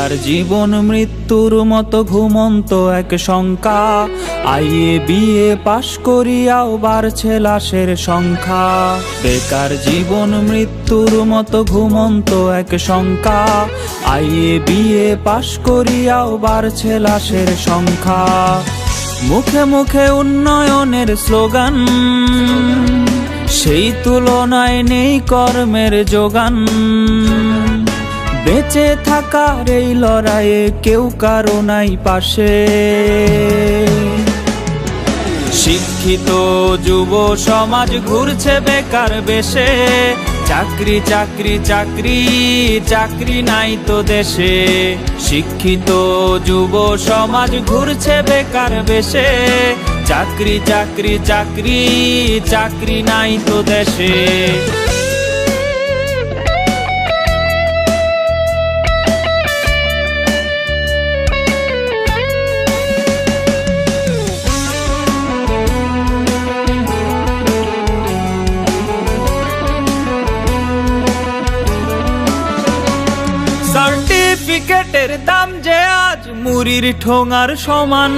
বেকার জীবন মৃত্যুর মতো ঘুমন্ত এক শঙ্কা। আইএ বিএ পাশ করিয়াও বাড়ছে লাশের সংখ্যা। বেকার জীবন মৃত্যুর মতো ঘুমন্ত এক শঙ্কা। আইএ বিএ পাশ করিয়াও বাড়ছে লাশের সংখ্যা। মুখে মুখে উন্নয়নের স্লোগান, সেই তুলনায় নেই কর্মের যোগান। বেঁচে থাকার এই লড়াইয়ে কেউ কারো নাই পাশে। শিক্ষিত যুব সমাজ ঘুরছে বেকার বেশে। চাকরি চাকরি চাকরি চাকরি নাই তো দেশে। শিক্ষিত যুব সমাজ ঘুরছে বেকার বেশে। চাকরি চাকরি চাকরি চাকরি নাই তো দেশে। সার্টিফিকেটের দাম যে আজ মুড়ির ঠোঙার সমান।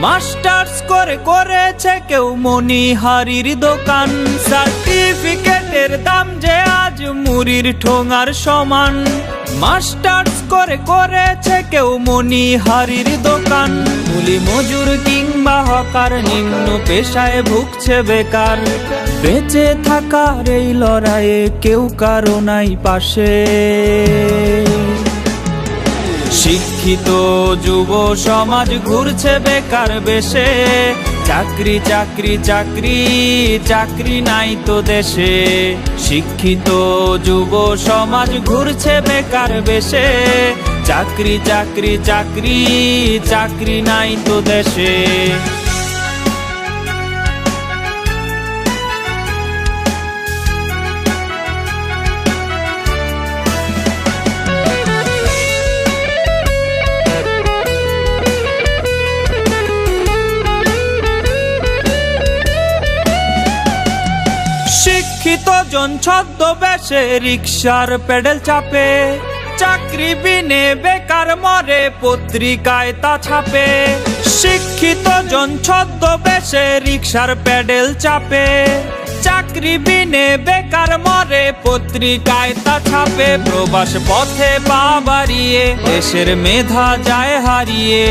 মাস্টার্স করে করেছে কেউ মনিহারির দোকান। সার্টিফিকেটের দাম যে আজ মুড়ির ঠোঙার সমান। মাস্টার্স করে করেছে কেউ মনিহারির দোকান। কুলি মজুর কিংবা হকার নিম্ন পেশায় ভুগছে বেকার। বেঁচে থাকার এই লড়াইয়ে কেউ কারো নাই পাশে। শিক্ষিত যুব সমাজ ঘুরছে বেকার বেশে। চাকরি চাকরি চাকরি চাকরি নাই তো দেশে। শিক্ষিত যুব সমাজ ঘুরছে বেকার বেশে। চাকরি চাকরি চাকরি চাকরি নাই তো দেশে। শিক্ষিত জন ছদ্মবেশে রিকশার পেডেল চাপে। চাকরি বিনে বেকার মরে পত্রিকায় তা ছাপে। শিক্ষিত জন ছদ্মবেশে রিকশার পেডেল চাপে। চাকরি বিনে বেকার মরে পত্রিকায় তা ছাপে। প্রবাস পথে পা বাড়িয়ে দেশের মেধা যায় হারিয়ে।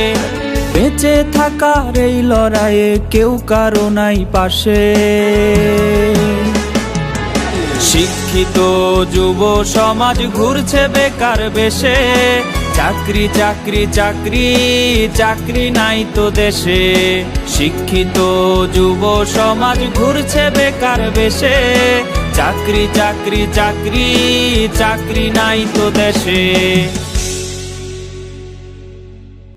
বেঁচে থাকার এই লড়াইয়ে কেউ কারো নাই পাশে। শিক্ষিত যুব সমাজ ঘুরছে বেকার বেশে। চাকরি চাকরি চাকরি চাকরি নাই তো দেশে। শিক্ষিত যুব সমাজ ঘুরছে বেকার বেশে। চাকরি চাকরি চাকরি চাকরি নাই তো দেশে।